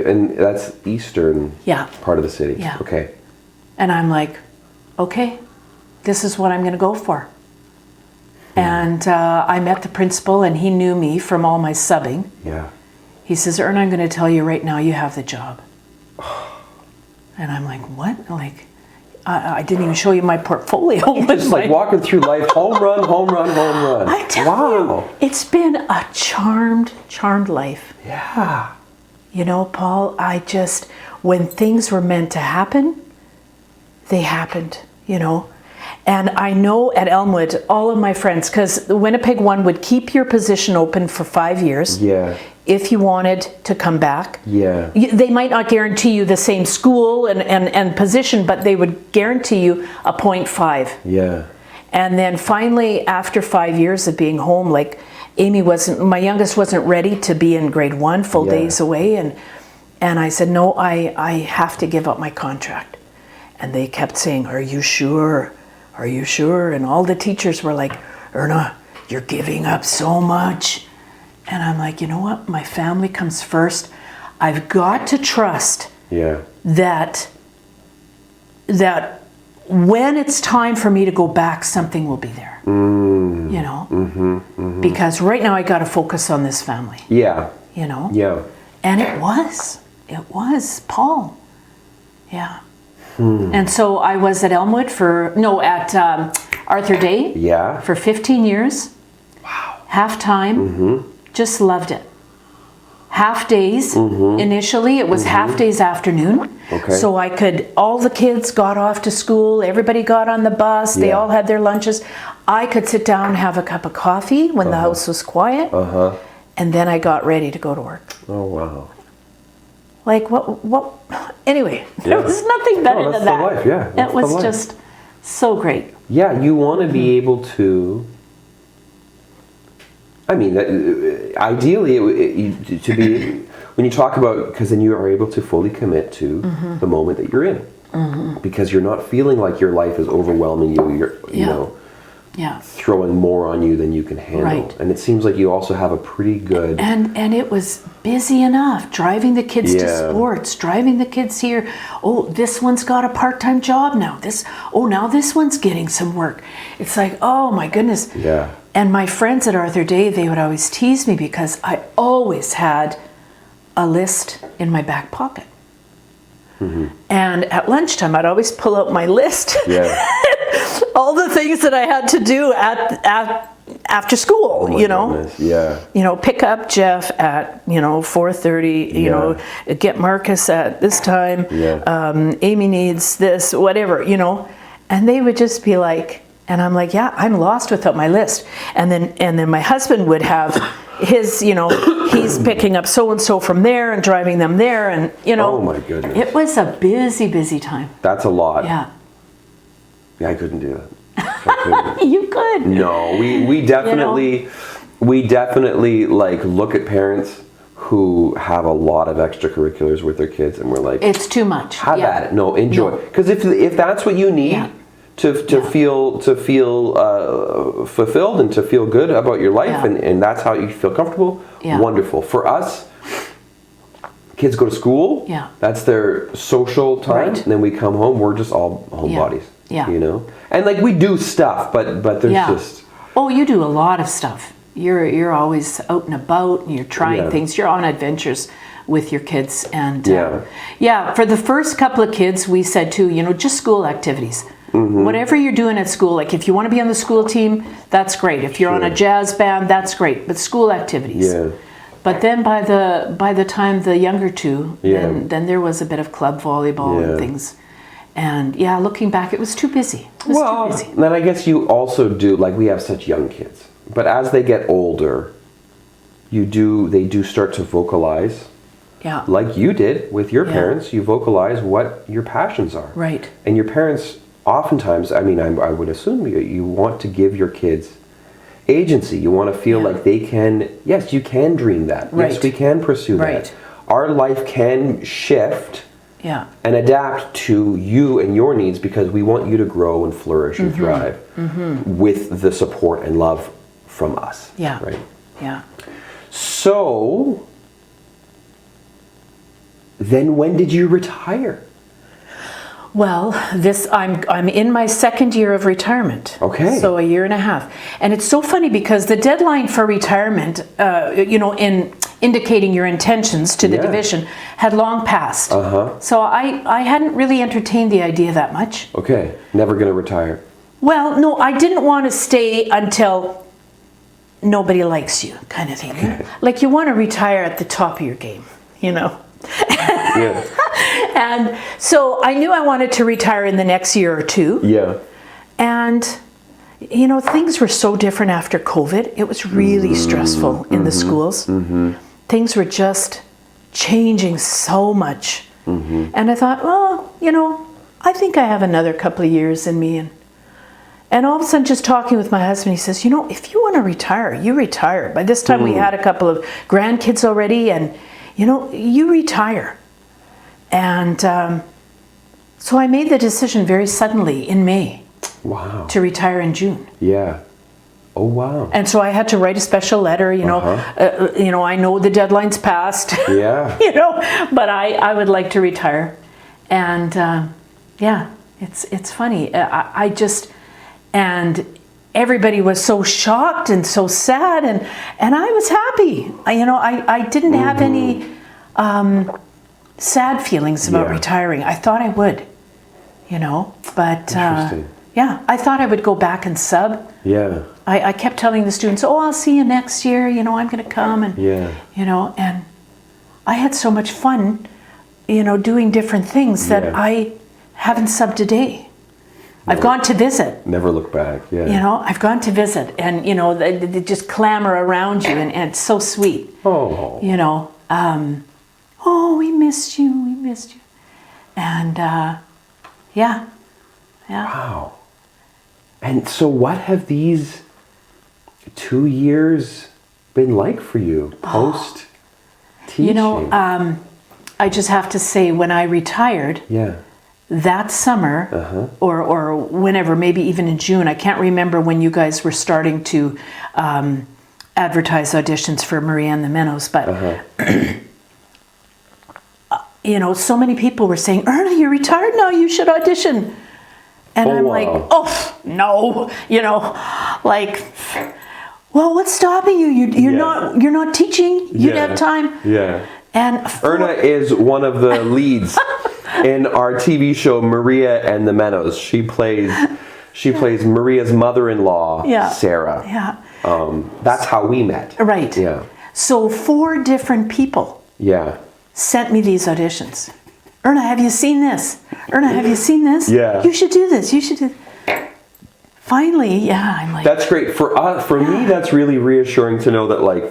And that's eastern part of the city. Yeah. Okay. And I'm like, okay, this is what I'm going to go for. And I met the principal, and he knew me from all my subbing. Yeah. He says, Erna, I'm going to tell you right now, you have the job. And I'm like, what? Like, I didn't even show you my portfolio. Just like walking through life, home run, home run, home run. I tell you, it's been a charmed life. Yeah. Paul, when things were meant to happen, they happened, And I know at Elmwood, all of my friends, because Winnipeg One would keep your position open for 5 years. Yeah. If you wanted to come back. Yeah. They might not guarantee you the same school and position, but they would guarantee you a 0.5. Yeah. And then finally, after 5 years of being home, like my youngest wasn't ready to be in grade 1 full days away. And I said, no, I have to give up my contract. And they kept saying, are you sure? Are you sure? And all the teachers were like, Erna, you're giving up so much. And I'm like, you know what? My family comes first. I've got to trust that when it's time for me to go back, something will be there. Because right now I got to focus on this family. Yeah. Yeah. And it was Paul. Yeah. And so I was at Elmwood at Arthur Day. Yeah. For 15 years. Wow. Half-time. Just loved it. Half days initially. It was half days afternoon. Okay. So all the kids got off to school. Everybody got on the bus. They all had their lunches. I could sit down and have a cup of coffee when the house was quiet. And then I got ready to go to work. Oh, wow. Like what? Anyway, there was nothing better than that. That's the life, yeah. It was just so great. Yeah, you want to be able to. I mean, ideally, to be when you talk about, because then you are able to fully commit to the moment that you're in, because you're not feeling like your life is overwhelming you. You're throwing more on you than you can handle. Right. And it seems like you also have a pretty good. And it was busy enough, driving the kids to sports, driving the kids here. Oh, this one's got a part-time job now. Now this one's getting some work. It's like, oh my goodness. Yeah. And my friends at Arthur Day, they would always tease me because I always had a list in my back pocket. And at lunchtime, I'd always pull out my list. Yeah. All the things that I had to do after school, Goodness. Yeah. Pick up Jeff at, 4:30, get Marcus at this time. Yeah. Amy needs this, whatever, And And they would just be like, and I'm like, yeah, I'm lost without my list. And then my husband would have his, he's picking up so-and-so from there and driving them there. And, Oh my goodness. it was a busy, busy time. That's a lot. Yeah. Yeah, I couldn't do that. I couldn't. You could. No, we definitely, like look at parents who have a lot of extracurriculars with their kids, and we're like, It's too much. have at it. No, enjoy. Because if that's what you need to feel fulfilled and to feel good about your life, and that's how you feel comfortable, wonderful. For us, kids go to school. Yeah. That's their social time. Right. And then we come home. We're just all homebodies. Yeah. And like we do stuff, but there's just. Oh, you do a lot of stuff. You're always out and about, and you're trying things. You're on adventures with your kids, and for the first couple of kids, we said too, just school activities. Mm-hmm. Whatever you're doing at school, like if you want to be on the school team, that's great. If you're on a jazz band, that's great. But school activities. Yeah. But then by the time the younger two, then there was a bit of club volleyball and things. And looking back, it was too busy. Too busy. Then I guess you also do, like we have such young kids. But as they get older, they do start to vocalize. Yeah. Like you did with your parents, you vocalize what your passions are. Right. And your parents, oftentimes, I would assume you want to give your kids agency. You want to feel like they can, yes, you can dream that. Right. Yes, we can pursue that. Our life can shift and adapt to you and your needs because we want you to grow and flourish and thrive with the support and love from us. Yeah. Right? Yeah. So, then when did you retire? Well, I'm in my second year of retirement. Okay. So a year and a half. And it's so funny because the deadline for retirement, in indicating your intentions to the division, had long passed. So I hadn't really entertained the idea that much. Okay. Never going to retire. Well, no, I didn't want to stay until nobody likes you, kind of thing. Okay. Like you want to retire at the top of your game, Yeah. And so I knew I wanted to retire in the next year or two. Yeah. And, things were so different after COVID. It was really stressful in the schools. Things were just changing so much. And I thought, well, I think I have another couple of years in me. And all of a sudden, just talking with my husband, he says, if you want to retire, you retire. By this time, we had a couple of grandkids already, and, you retire. And so I made the decision very suddenly in May. Wow. To retire in June. Yeah. Oh, wow. And so I had to write a special letter, I know the deadline's passed. Yeah. But I would like to retire. And it's funny. And everybody was so shocked and so sad, and I was happy. I didn't have any sad feelings about retiring. I thought I would, but I thought I would go back and sub. Yeah. I kept telling the students, I'll see you next year, I'm going to come, and and I had so much fun, doing different things that I haven't subbed a day. I've gone to visit. Never look back. Yeah. I've gone to visit, and they just clamor around you, and it's so sweet. Oh. We missed you. We missed you. And Wow. And so, what have these 2 years been like for you post teaching? I just have to say, when I retired. Yeah. That summer, or whenever, maybe even in June, I can't remember when you guys were starting to advertise auditions for Maria and the Minnows, but so many people were saying, Erna, you're retired now, you should audition. And I'm like, no, well, what's stopping you? You're not teaching. You'd have time. Yeah. And Erna is one of the leads in our TV show Maria and the Minnows. She plays Maria's mother-in-law, Sarah. Yeah. That's how we met. Right. Yeah. So 4 different people sent me these auditions. Erna, have you seen this? Erna, have you seen this? Yeah. You should do this. You should do. Finally, yeah, I'm like. That's great. For me, that's really reassuring to know that, like,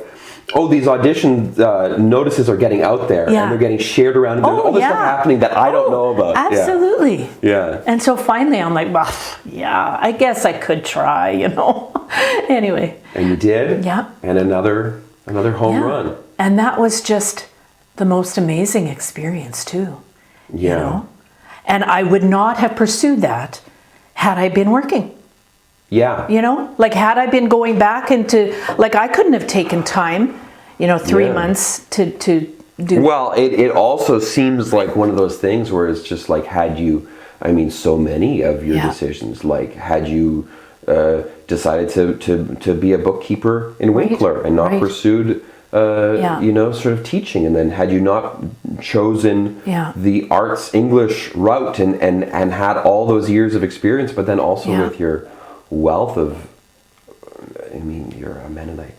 oh, these audition notices are getting out there, Yeah. and they're getting shared around, and there's all this stuff happening that I don't know about. Absolutely. Yeah. And so finally I'm like, well, yeah, I guess I could try, Anyway. And you did? Yeah. And another home run. And that was just the most amazing experience too. Yeah. And I would not have pursued that had I been working. Yeah. Like had I been going back into, like I couldn't have taken time, 3 months to do. Well, it also seems like one of those things where it's just like, so many of your decisions, like had you decided to be a bookkeeper in Winkler and not pursued, sort of teaching, and then had you not chosen the arts English route and had all those years of experience, but then also with your wealth of, you're a Mennonite.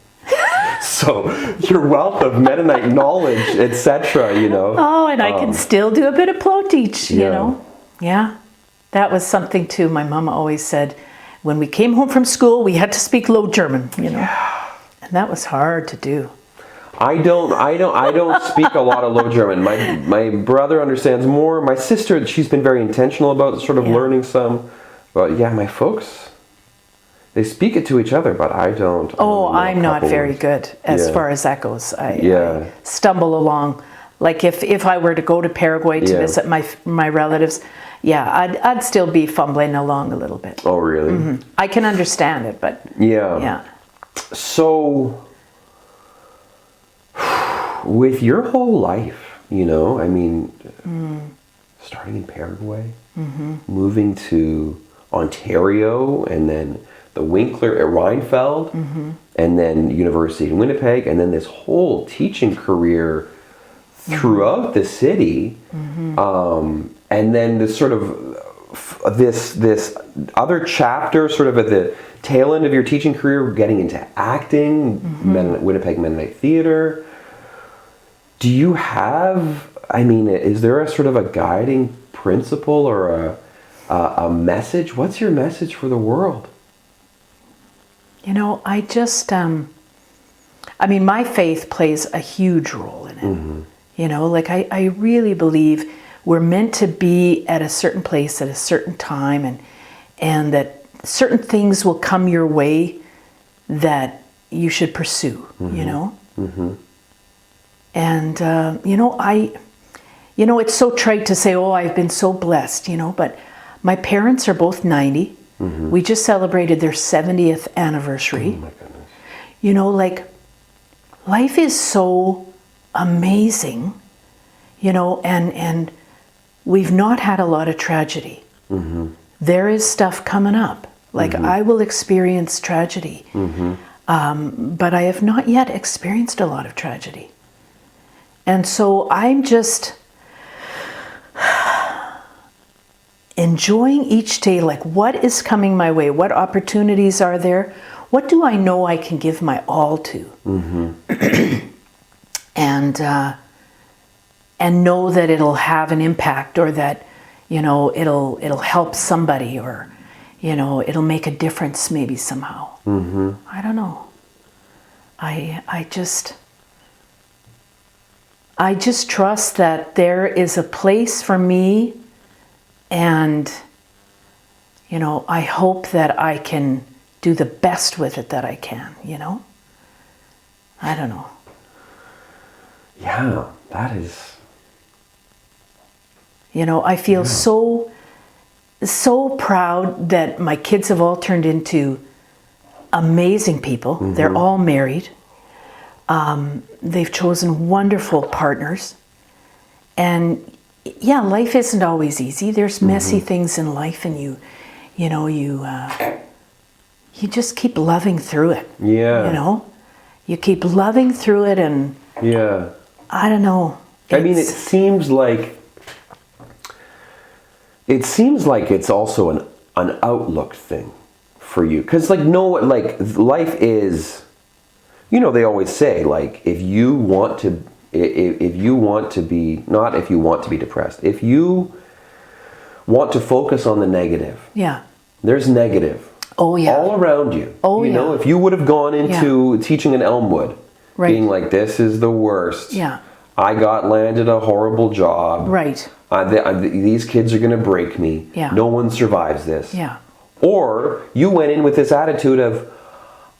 So your wealth of Mennonite knowledge, etc., Oh, and I can still do a bit of Plett teach, Yeah. That was something too. My mama always said, when we came home from school, we had to speak Low German, And that was hard to do. I don't speak a lot of Low German. My brother understands more. My sister, she's been very intentional about sort of learning some. But yeah, my folks, they speak it to each other, but I don't. I'm not very good as far as that goes. I stumble along. Like if I were to go to Paraguay to visit my relatives, I'd still be fumbling along a little bit. Oh, really? Mm-hmm. I can understand it, but yeah. So, with your whole life, starting in Paraguay, moving to Ontario, and then the Winkler at Reinfeld, and then University in Winnipeg, and then this whole teaching career throughout the city, and then this sort of this other chapter, sort of at the tail end of your teaching career, getting into acting, Winnipeg Mennonite Theatre. Do you have? Is there a sort of a guiding principle or a message? What's your message for the world? I just, my faith plays a huge role in it. I really believe we're meant to be at a certain place at a certain time, and that certain things will come your way that you should pursue, And, it's so trite to say, oh, I've been so blessed, but my parents are both 90. We just celebrated their 70th anniversary. Oh my goodness. Life is so amazing, and we've not had a lot of tragedy. There is stuff coming up. I will experience tragedy, but I have not yet experienced a lot of tragedy. And so I'm just enjoying each day, what is coming my way? What opportunities are there? What do I know I can give my all to? And know that it'll have an impact, or that, it'll help somebody, or, it'll make a difference maybe somehow. I don't know. I just trust that there is a place for me, and, I hope that I can do the best with it that I can, I don't know. Yeah, that is... I feel so proud that my kids have all turned into amazing people. They're all married. They've chosen wonderful partners. And life isn't always easy. There's messy things in life, and you just keep loving through it. Yeah. You keep loving through it, and I don't know. It seems like it's also an outlook thing for you, because life is, they always say, if you want to if you want to be, not if you want to be depressed, if you want to focus on the negative, there's negative all around you. You know, if you would have gone into teaching in Elmwood, being like, this is the worst. I landed a horrible job. These kids are going to break me. No one survives this. Or you went in with this attitude of,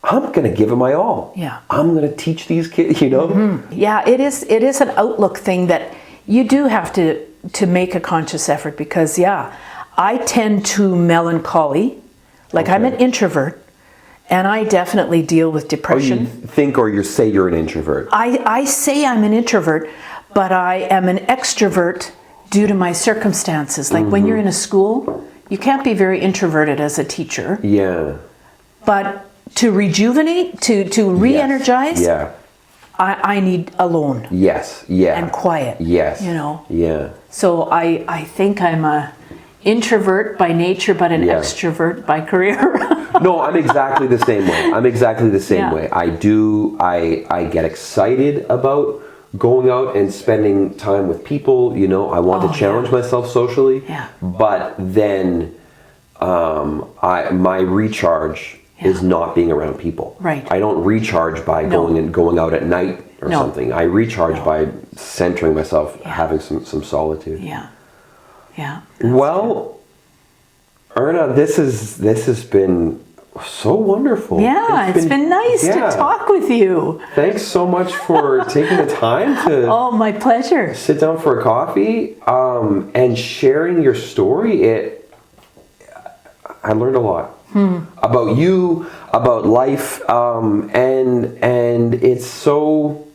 I'm going to give it my all. I'm going to teach these kids, you know? Yeah, it is an outlook thing that you do have to make a conscious effort, because, I tend to melancholy. Like, I'm an introvert, and I definitely deal with depression. Oh, you think or you say you're an introvert? I say I'm an introvert, but I am an extrovert due to my circumstances. Like, when you're in a school, you can't be very introverted as a teacher. But to rejuvenate, to re-energize, I need alone. And quiet. You know? So I think I'm a introvert by nature, but an extrovert by career. No, I'm exactly the same way. I get excited about going out and spending time with people. You know, I want to challenge myself socially. But then my recharge is not being around people. I don't recharge by going out at night or something. I recharge by centering myself, having some solitude. Well, Erna, this has been so wonderful. It's been nice to talk with you. Thanks so much for taking the time to my pleasure. Sit down for a coffee and sharing your story. I learned a lot about you, about life, and it's so,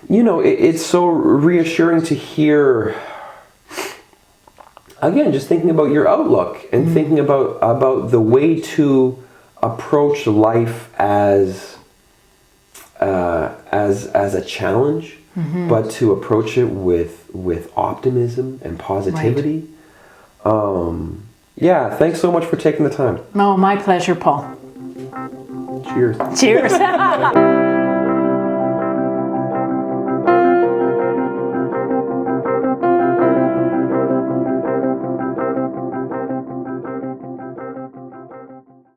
you know, it's so reassuring to hear. Again, just thinking about your outlook and thinking about the way to approach life as a challenge, but to approach it with optimism and positivity. Thanks so much for taking the time. Oh, my pleasure, Paul. Cheers. Cheers.